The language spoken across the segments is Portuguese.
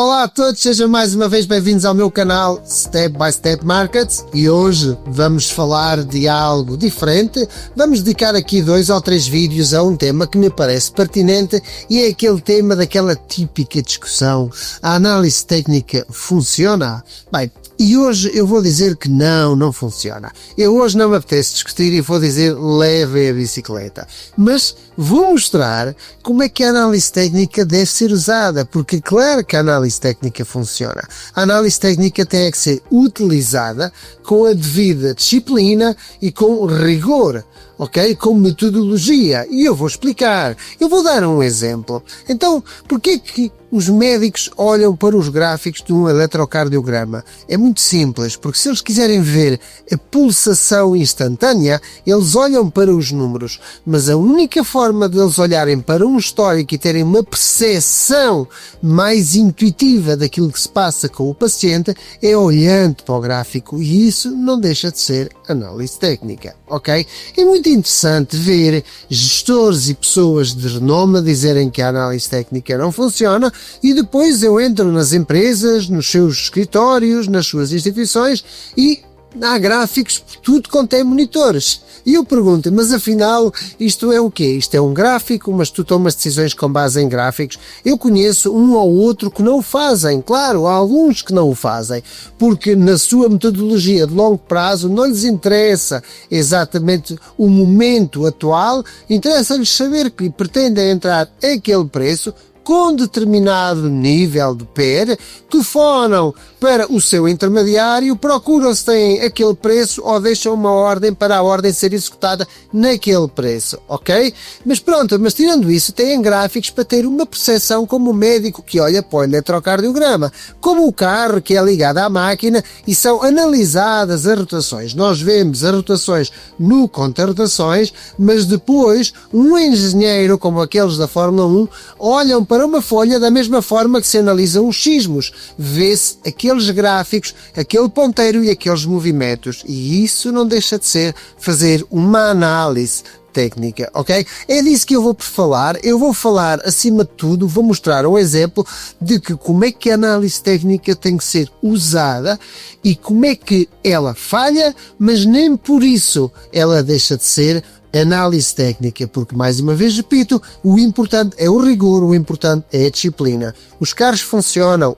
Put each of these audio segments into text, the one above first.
Olá a todos, sejam mais uma vez bem-vindos ao meu canal Step by Step Markets e hoje vamos falar de algo diferente. Vamos dedicar aqui 2 ou 3 vídeos a um tema que me parece pertinente e é aquele tema daquela típica discussão: a análise técnica funciona? Bem, e hoje eu vou dizer que não funciona. Eu hoje não me apetece discutir e vou dizer leve a bicicleta. Mas vou mostrar como é que a análise técnica deve ser usada, porque claro que a análise técnica funciona. A análise técnica tem que ser utilizada com a devida disciplina e com rigor, ok? Com metodologia. E eu vou explicar. Eu vou dar um exemplo. Então, porquê que os médicos olham para os gráficos de um eletrocardiograma? É muito simples, porque se eles quiserem ver a pulsação instantânea, eles olham para os números. Mas a única forma de eles olharem para um histórico e terem uma percepção mais intuitiva daquilo que se passa com o paciente é olhando para o gráfico, e isso não deixa de ser análise técnica, ok? É muito interessante ver gestores e pessoas de renome dizerem que a análise técnica não funciona, e depois eu entro nas empresas, nos seus escritórios, nas suas instituições e há gráficos por tudo quanto é monitores. E eu pergunto, mas afinal isto é o quê? Isto é um gráfico, mas tu tomas decisões com base em gráficos? Eu conheço um ou outro que não o fazem, claro, há alguns que não o fazem, porque na sua metodologia de longo prazo não lhes interessa exatamente o momento atual, interessa-lhes saber que pretendem entrar aquele preço com determinado nível de PER, telefonam para o seu intermediário, procuram se têm aquele preço ou deixam uma ordem para a ordem ser executada naquele preço, ok? Mas pronto, mas tirando isso, têm gráficos para ter uma percepção como o médico que olha para o eletrocardiograma, como o carro que é ligado à máquina e são analisadas as rotações. Nós vemos as rotações no conta-rotações, mas depois um engenheiro, como aqueles da Fórmula 1, olham para uma folha da mesma forma que se analisam os sismos. Vê-se aqueles gráficos, aquele ponteiro e aqueles movimentos. E isso não deixa de ser fazer uma análise técnica, ok? É disso que eu vou falar. Eu vou falar, acima de tudo, vou mostrar um exemplo de que como é que a análise técnica tem que ser usada e como é que ela falha, mas nem por isso ela deixa de ser análise técnica, porque mais uma vez repito, o importante é o rigor, o importante é a disciplina. Os carros funcionam,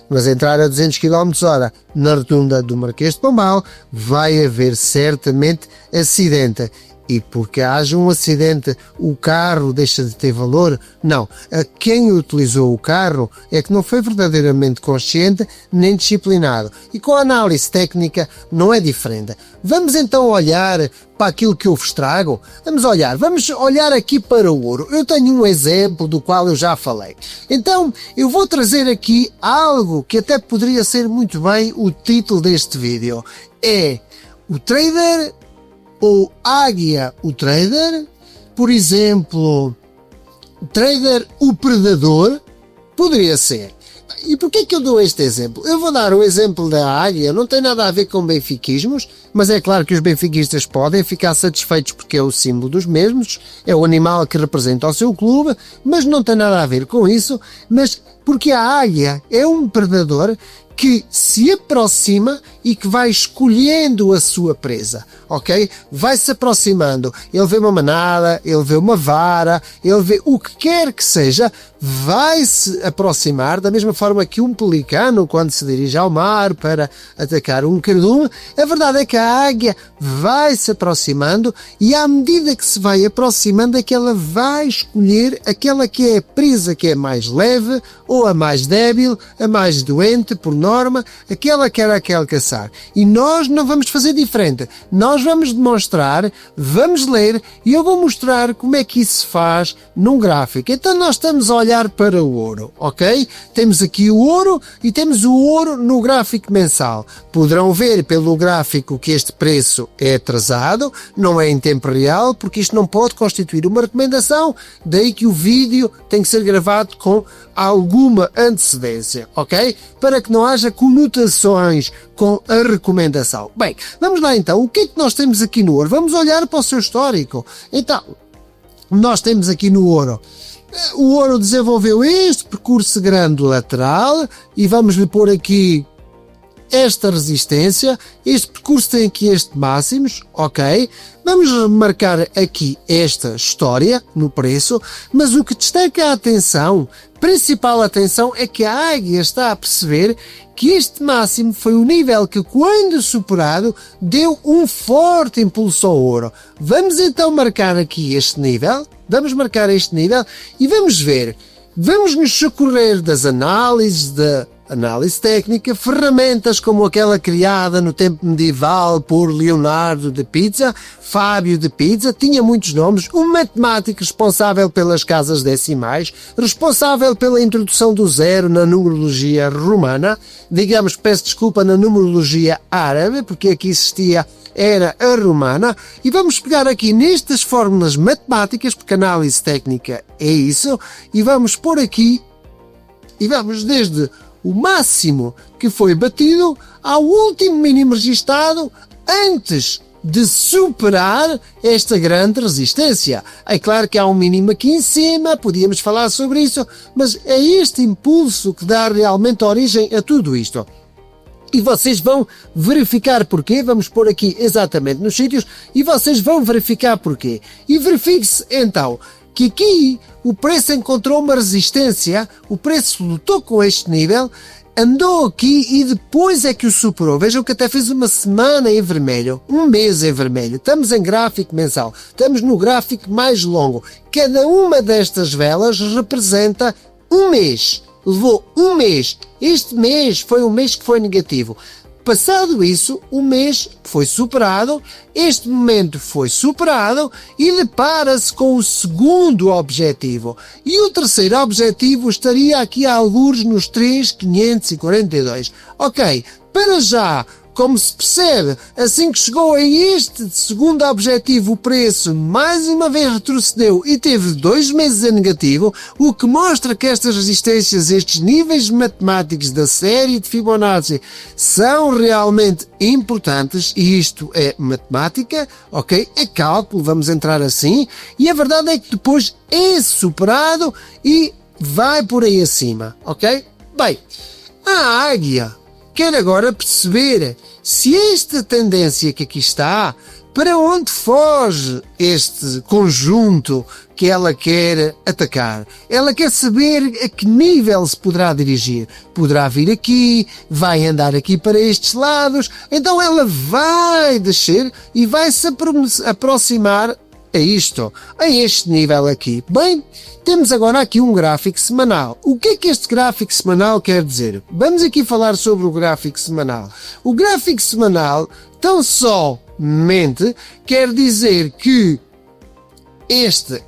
mas entrar a 200 km/h na rotunda do Marquês de Pombal vai haver certamente acidente. E porque haja um acidente, o carro deixa de ter valor? Não. A quem utilizou o carro é que não foi verdadeiramente consciente nem disciplinado. E com a análise técnica não é diferente. Vamos então olhar para aquilo que eu vos trago? Vamos olhar aqui para o ouro. Eu tenho um exemplo do qual eu já falei. Então, eu vou trazer aqui algo que até poderia ser muito bem o título deste vídeo. É o trader ou águia o trader, por exemplo, trader o predador, poderia ser. E porquê que eu dou este exemplo? Eu vou dar o exemplo da águia, não tem nada a ver com benfiquismos, mas é claro que os benfiquistas podem ficar satisfeitos porque é o símbolo dos mesmos, é o animal que representa o seu clube, mas não tem nada a ver com isso, mas porque a águia é um predador que se aproxima e que vai escolhendo a sua presa, ok? Vai se aproximando, ele vê uma manada, ele vê uma vara, ele vê o que quer que seja, vai se aproximar da mesma forma que um pelicano quando se dirige ao mar para atacar um cardume. A verdade é que a águia vai se aproximando e à medida que se vai aproximando é que ela vai escolher aquela que é a presa que é mais leve ou a mais débil, a mais doente por norma, aquela que ela quer caçar. E nós não vamos fazer diferente. Nós vamos demonstrar, vamos ler e eu vou mostrar como é que isso se faz num gráfico. Então nós estamos a olhar para o ouro, ok? Temos aqui o ouro e temos o ouro no gráfico mensal. Poderão ver pelo gráfico que este preço é atrasado, não é em tempo real, porque isto não pode constituir uma recomendação, daí que o vídeo tem que ser gravado com alguma antecedência, ok? Para que não haja conotações com a recomendação. Bem, vamos lá então. O que é que nós temos aqui no ouro? Vamos olhar para o seu histórico. Então, nós temos aqui no ouro O ouro desenvolveu este percurso grande lateral e vamos lhe pôr aqui esta resistência. Este percurso tem aqui este máximos, ok? Vamos marcar aqui esta história no preço, mas o que destaca a atenção, principal atenção, é que a águia está a perceber que este máximo foi o nível que, quando superado, deu um forte impulso ao ouro. Vamos então marcar aqui este nível, e vamos ver. Vamos nos socorrer das análises, da análise técnica, ferramentas como aquela criada no tempo medieval por Leonardo de Pisa, Fábio de Pisa, tinha muitos nomes, um matemático responsável pelas casas decimais, responsável pela introdução do zero na numerologia romana, digamos, peço desculpa, na numerologia árabe, porque aqui existia era a romana, e vamos pegar aqui nestas fórmulas matemáticas, porque análise técnica é isso, e vamos pôr aqui, e vamos desde o máximo que foi batido ao último mínimo registado antes de superar esta grande resistência. É claro que há um mínimo aqui em cima, podíamos falar sobre isso, mas é este impulso que dá realmente origem a tudo isto. E vocês vão verificar porquê, vamos pôr aqui exatamente nos sítios, e vocês vão verificar porquê. E verifique-se então que aqui o preço encontrou uma resistência, o preço lutou com este nível, andou aqui e depois é que o superou. Vejam que até fez uma semana em vermelho, um mês em vermelho. Estamos em gráfico mensal, estamos no gráfico mais longo. Cada uma destas velas representa um mês. Levou um mês. Este mês foi um mês que foi negativo. Passado isso, o mês foi superado, este momento foi superado e depara-se com o segundo objetivo. E o terceiro objetivo estaria aqui a algures nos 3.542. Ok, para já, como se percebe, assim que chegou a este segundo objetivo, o preço mais uma vez retrocedeu e teve 2 meses em negativo, o que mostra que estas resistências, estes níveis matemáticos da série de Fibonacci são realmente importantes, e isto é matemática, ok? É cálculo, vamos entrar assim, e a verdade é que depois é superado e vai por aí acima, ok? Bem, a águia quer agora perceber se esta tendência que aqui está, para onde foge este conjunto que ela quer atacar. Ela quer saber a que nível se poderá dirigir. Poderá vir aqui, vai andar aqui para estes lados, então ela vai descer e vai se aproximar a isto, a este nível aqui. Bem, temos agora aqui um gráfico semanal. O que é que este gráfico semanal quer dizer? Vamos aqui falar sobre o gráfico semanal. O gráfico semanal, tão somente, quer dizer que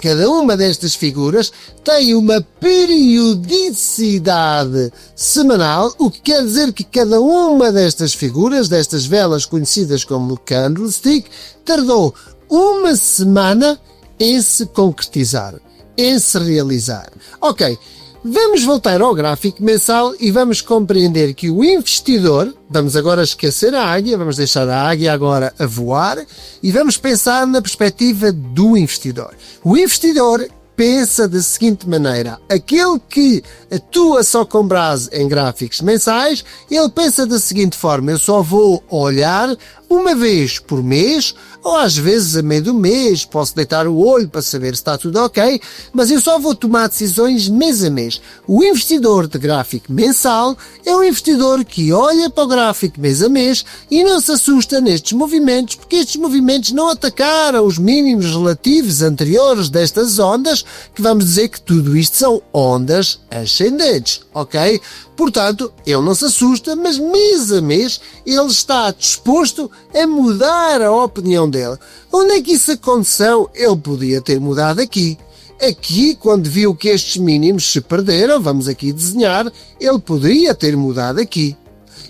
cada uma destas figuras tem uma periodicidade semanal, o que quer dizer que cada uma destas figuras, destas velas conhecidas como candlestick, tardou uma semana em se concretizar, em se realizar. Ok, vamos voltar ao gráfico mensal e vamos compreender que o investidor, vamos agora esquecer a águia, vamos deixar a águia agora a voar e vamos pensar na perspectiva do investidor. O investidor pensa da seguinte maneira: aquele que atua só com base em gráficos mensais, ele pensa da seguinte forma: eu só vou olhar uma vez por mês, ou às vezes a meio do mês, posso deitar o olho para saber se está tudo ok, mas eu só vou tomar decisões mês a mês. O investidor de gráfico mensal é um investidor que olha para o gráfico mês a mês e não se assusta nestes movimentos, porque estes movimentos não atacaram os mínimos relativos anteriores destas ondas, que vamos dizer que tudo isto são ondas ascendentes, ok? Portanto, ele não se assusta, mas mês a mês ele está disposto a mudar a opinião dele. Onde é que isso aconteceu? Ele podia ter mudado aqui. Aqui, quando viu que estes mínimos se perderam, vamos aqui desenhar, ele poderia ter mudado aqui.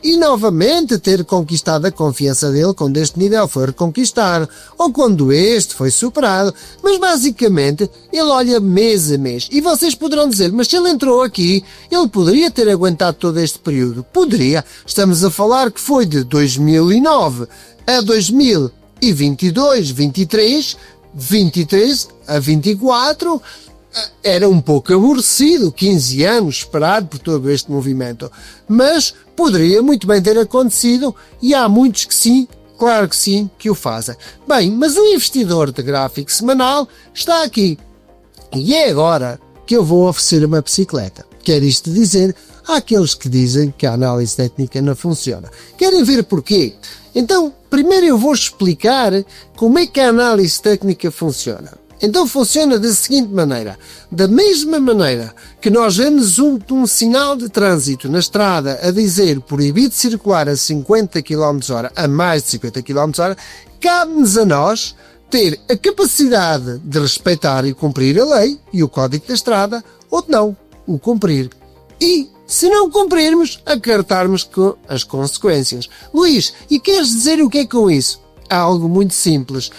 E novamente ter conquistado a confiança dele quando este nível foi reconquistado, ou quando este foi superado, mas basicamente ele olha mês a mês. E vocês poderão dizer, mas se ele entrou aqui, ele poderia ter aguentado todo este período. Poderia. Estamos a falar que foi de 2009 a 2022, 23 a 24, era um pouco aborrecido, 15 anos, esperar por todo este movimento. Mas poderia muito bem ter acontecido e há muitos que sim, claro que sim, que o fazem. Bem, mas o investidor de gráfico semanal está aqui. E é agora que eu vou oferecer uma bicicleta. Quer isto dizer, há aqueles que dizem que a análise técnica não funciona. Querem ver porquê? Então, primeiro eu vou explicar como é que a análise técnica funciona. Então funciona da seguinte maneira. Da mesma maneira que nós vemos um sinal de trânsito na estrada a dizer proibido circular a 50 km/h, a mais de 50 km/h, cabe-nos a nós ter a capacidade de respeitar e cumprir a lei e o código da estrada, ou de não o cumprir. E, se não cumprirmos, acartarmos com as consequências. Luís, e queres dizer o que é com isso? Há algo muito simples.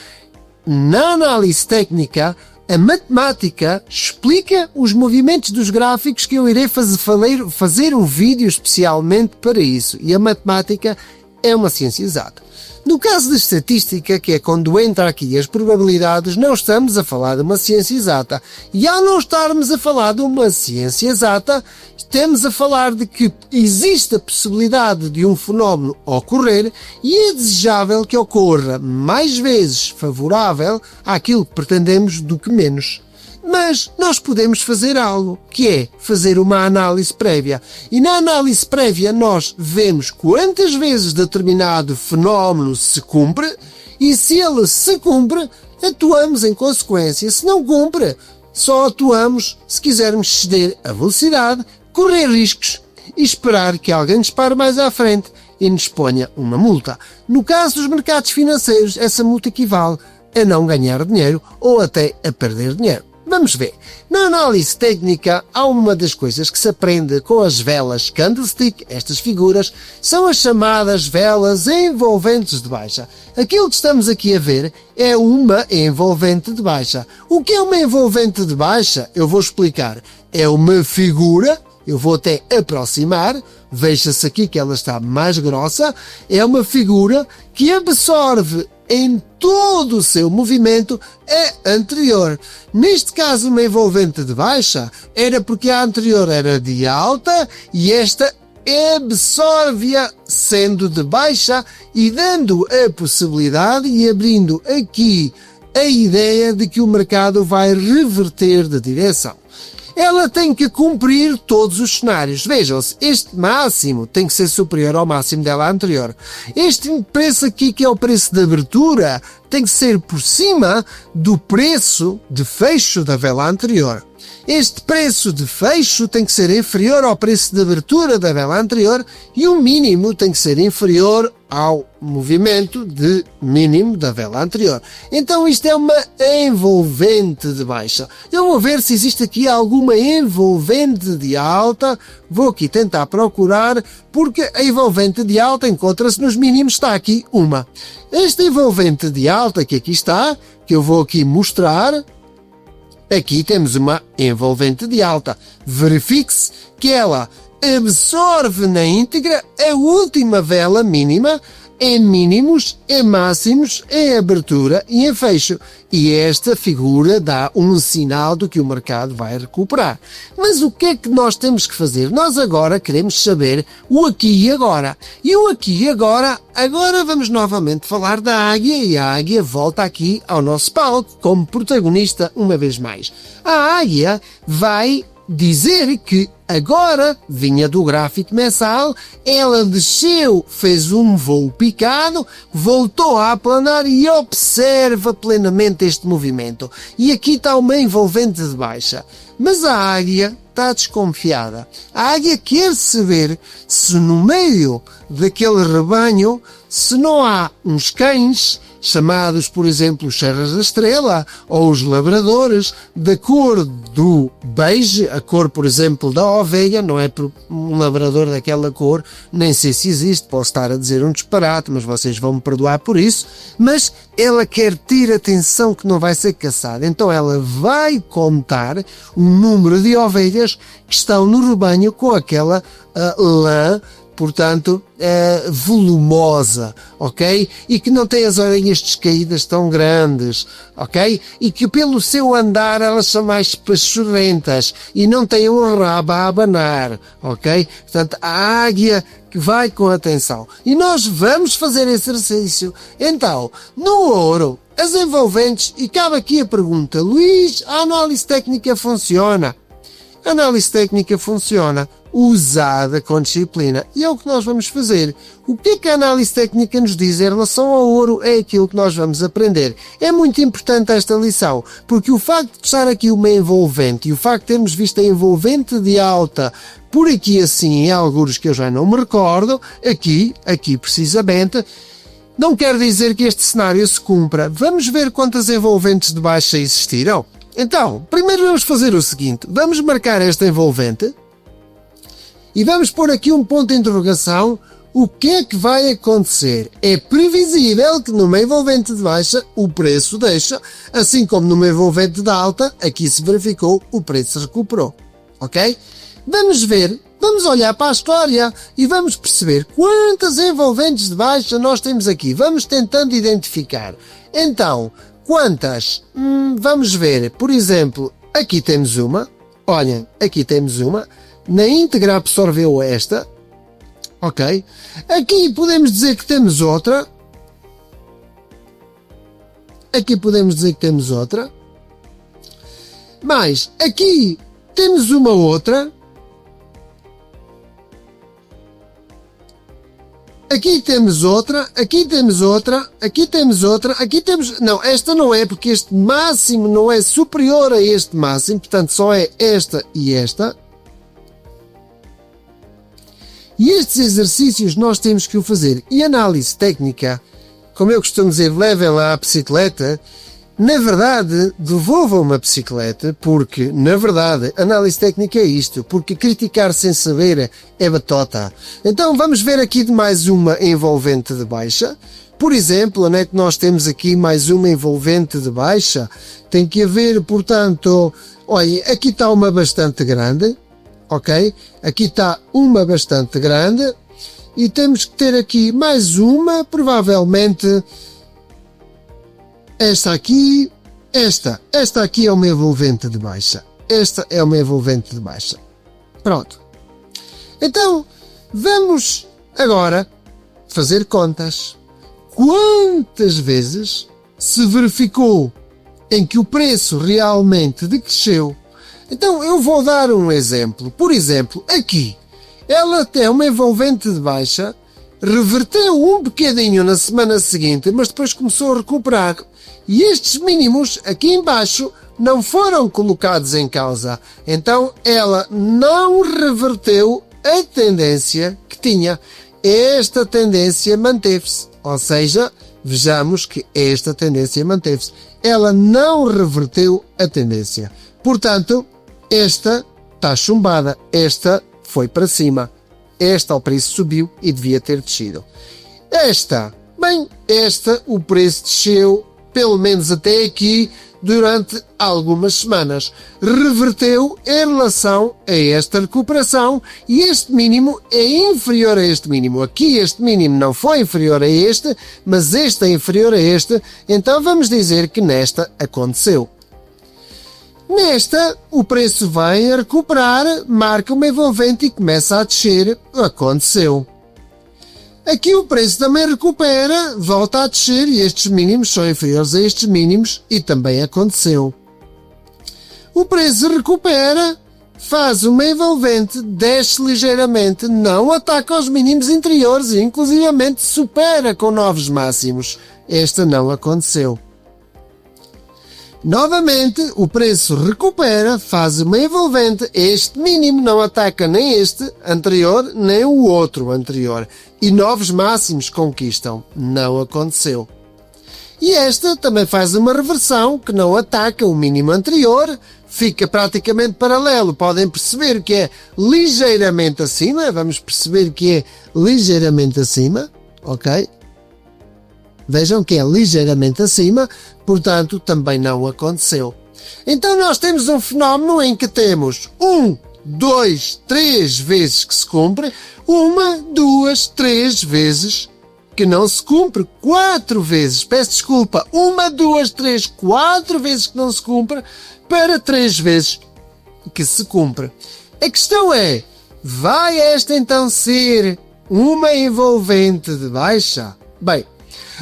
Na análise técnica, a matemática explica os movimentos dos gráficos que eu irei fazer um vídeo especialmente para isso. E a matemática é uma ciência exata. No caso da estatística, que é quando entra aqui as probabilidades, não estamos a falar de uma ciência exata. E ao não estarmos a falar de uma ciência exata, estamos a falar de que existe a possibilidade de um fenómeno ocorrer e é desejável que ocorra mais vezes favorável àquilo que pretendemos do que menos. Mas nós podemos fazer algo, que é fazer uma análise prévia. E na análise prévia nós vemos quantas vezes determinado fenómeno se cumpre e se ele se cumpre, atuamos em consequência. Se não cumpre, só atuamos se quisermos exceder a velocidade, correr riscos e esperar que alguém nos pare mais à frente e nos ponha uma multa. No caso dos mercados financeiros, essa multa equivale a não ganhar dinheiro ou até a perder dinheiro. Vamos ver. Na análise técnica, há uma das coisas que se aprende com as velas candlestick, estas figuras, são as chamadas velas envolventes de baixa. Aquilo que estamos aqui a ver é uma envolvente de baixa. O que é uma envolvente de baixa? Eu vou explicar. É uma figura, eu vou até aproximar, veja-se aqui que ela está mais grossa, é uma figura que absorve em todo o seu movimento a anterior. Neste caso, uma envolvente de baixa era porque a anterior era de alta e esta absorve-a sendo de baixa e dando a possibilidade e abrindo aqui a ideia de que o mercado vai reverter de direção. Ela tem que cumprir todos os cenários. Vejam-se, este máximo tem que ser superior ao máximo dela anterior. Este preço aqui, que é o preço de abertura, tem que ser por cima do preço de fecho da vela anterior. Este preço de fecho tem que ser inferior ao preço de abertura da vela anterior e o mínimo tem que ser inferior ao movimento de mínimo da vela anterior. Então isto é uma envolvente de baixa. Eu vou ver se existe aqui alguma envolvente de alta. Vou aqui tentar procurar, porque a envolvente de alta encontra-se nos mínimos. Está aqui uma. Esta envolvente de alta que aqui está, que eu vou aqui mostrar. Aqui temos uma envolvente de alta. Verifique-se que ela absorve na íntegra a última vela mínima em mínimos, em máximos, em abertura e em fecho. E esta figura dá um sinal de que o mercado vai recuperar. Mas o que é que nós temos que fazer? Nós agora queremos saber o aqui e agora. E o aqui e agora vamos novamente falar da águia, e a águia volta aqui ao nosso palco como protagonista uma vez mais. A águia vai dizer que agora vinha do gráfico mensal, ela desceu, fez um voo picado, voltou a aplanar e observa plenamente este movimento. E aqui está uma envolvente de baixa. Mas a águia está desconfiada. A águia quer saber se no meio daquele rebanho, se não há uns cães chamados, por exemplo, os serras da estrela ou os labradores, da cor do bege, a cor, por exemplo, da ovelha. Não é um labrador daquela cor, nem sei se existe, posso estar a dizer um disparate, mas vocês vão me perdoar por isso. Mas ela quer ter atenção que não vai ser caçada. Então ela vai contar o número de ovelhas que estão no rebanho com aquela lã, portanto, volumosa, ok? E que não tem as orelhas descaídas tão grandes, ok? E que pelo seu andar elas são mais pachorrentas e não têm o rabo a abanar, ok? Portanto, a águia que vai com atenção. E nós vamos fazer exercício. Então, no ouro, as envolventes, e cabe aqui a pergunta, Luís, a análise técnica funciona? A análise técnica funciona usada com disciplina. E é o que nós vamos fazer. O que é que a análise técnica nos diz em relação ao ouro? É aquilo que nós vamos aprender. É muito importante esta lição, porque o facto de estar aqui uma envolvente e o facto de termos visto a envolvente de alta por aqui assim, em algures que eu já não me recordo, aqui precisamente, não quer dizer que este cenário se cumpra. Vamos ver quantas envolventes de baixa existiram? Então, primeiro vamos fazer o seguinte, vamos marcar esta envolvente e vamos pôr aqui um ponto de interrogação. O que é que vai acontecer? É previsível que numa envolvente de baixa o preço deixa, assim como numa envolvente de alta, aqui se verificou, o preço recuperou. Ok? Vamos ver, vamos olhar para a história e vamos perceber quantas envolventes de baixa nós temos aqui. Vamos tentando identificar. Então, quantas? Vamos ver, por exemplo, aqui temos uma. Olhem, aqui temos uma. Na íntegra absorveu esta. Ok? Aqui podemos dizer que temos outra. Aqui podemos dizer que temos outra. Mas aqui temos uma outra. Aqui temos outra, aqui temos outra, aqui temos outra, aqui temos... Não, esta não é, porque este máximo não é superior a este máximo, portanto só é esta e esta. E estes exercícios nós temos que o fazer. E análise técnica, como eu costumo dizer, levem lá a bicicleta. Na verdade, devolvam uma bicicleta, porque, na verdade, análise técnica é isto, porque criticar sem saber é batota. Então vamos ver aqui de mais uma envolvente de baixa. Por exemplo, onde é que nós temos aqui mais uma envolvente de baixa? Tem que haver, portanto, olha, aqui está uma bastante grande, ok? Aqui está uma bastante grande, e temos que ter aqui mais uma, provavelmente... Esta aqui, esta aqui é uma envolvente de baixa. Esta é uma envolvente de baixa. Pronto. Então, vamos agora fazer contas. Quantas vezes se verificou em que o preço realmente decresceu? Então, eu vou dar um exemplo. Por exemplo, aqui, ela tem uma envolvente de baixa, reverteu um bocadinho na semana seguinte, mas depois começou a recuperar. E estes mínimos aqui embaixo não foram colocados em causa. Então ela não reverteu a tendência que tinha. Esta tendência manteve-se. Ou seja, vejamos que esta tendência manteve-se. Ela não reverteu a tendência. Portanto, esta está chumbada. Esta foi para cima. Esta o preço subiu e devia ter descido. Esta, o preço desceu, pelo menos até aqui, durante algumas semanas. Reverteu em relação a esta recuperação e este mínimo é inferior a este mínimo. Aqui este mínimo não foi inferior a este, mas este é inferior a este, então vamos dizer que nesta aconteceu. Nesta, o preço vem a recuperar, marca uma envolvente e começa a descer. Aconteceu. Aqui o preço também recupera, volta a descer e estes mínimos são inferiores a estes mínimos e também aconteceu. O preço recupera, faz uma envolvente, desce ligeiramente, não ataca os mínimos interiores e inclusivamente supera com novos máximos. Esta não aconteceu. Novamente, o preço recupera, faz uma envolvente, este mínimo não ataca nem este anterior, nem o outro anterior. E novos máximos conquistam. Não aconteceu. E esta também faz uma reversão, que não ataca o mínimo anterior, fica praticamente paralelo. Podem perceber que é ligeiramente acima, vamos perceber que é ligeiramente acima, ok? Vejam que é ligeiramente acima, portanto também não aconteceu. Então nós temos um fenómeno em que temos 1, 2, 3 vezes que se cumpre, 1, 2, 3 vezes que não se cumpre, 4 vezes, peço desculpa, 1, 2, 3, 4 vezes que não se cumpre, para 3 vezes que se cumpre. A questão é, vai esta então ser uma envolvente de baixa? Bem,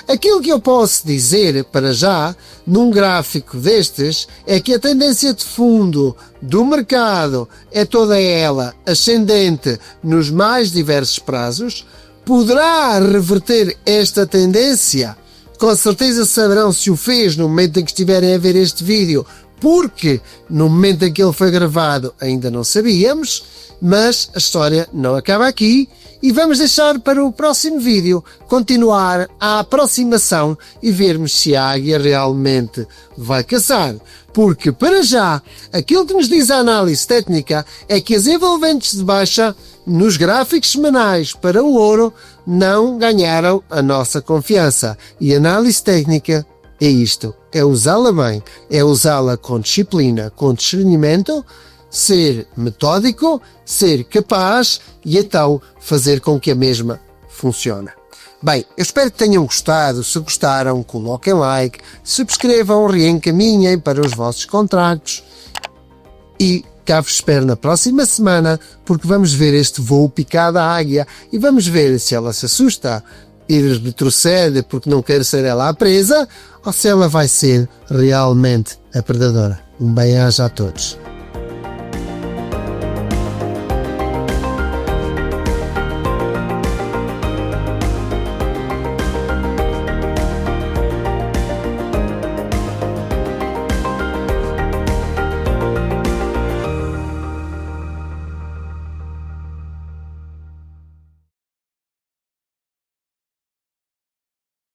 aquilo que eu posso dizer para já, num gráfico destes, é que a tendência de fundo do mercado é toda ela ascendente nos mais diversos prazos. Poderá reverter esta tendência? Com certeza saberão se o fez no momento em que estiverem a ver este vídeo, porque no momento em que ele foi gravado ainda não sabíamos, mas a história não acaba aqui e vamos deixar para o próximo vídeo continuar a aproximação e vermos se a águia realmente vai caçar. Porque para já, aquilo que nos diz a análise técnica é que as envolventes de baixa nos gráficos semanais para o ouro não ganharam a nossa confiança. E a análise técnica é isto, é usá-la bem, é usá-la com disciplina, com discernimento, ser metódico, ser capaz e então fazer com que a mesma funcione. Bem, eu espero que tenham gostado. Se gostaram, coloquem like, subscrevam, reencaminhem para os vossos contactos e cá vos espero na próxima semana, porque vamos ver este voo picado à águia e vamos ver se ela se assusta e retrocede porque não quer ser ela a presa ou se ela vai ser realmente a predadora. Um bem-aja a todos.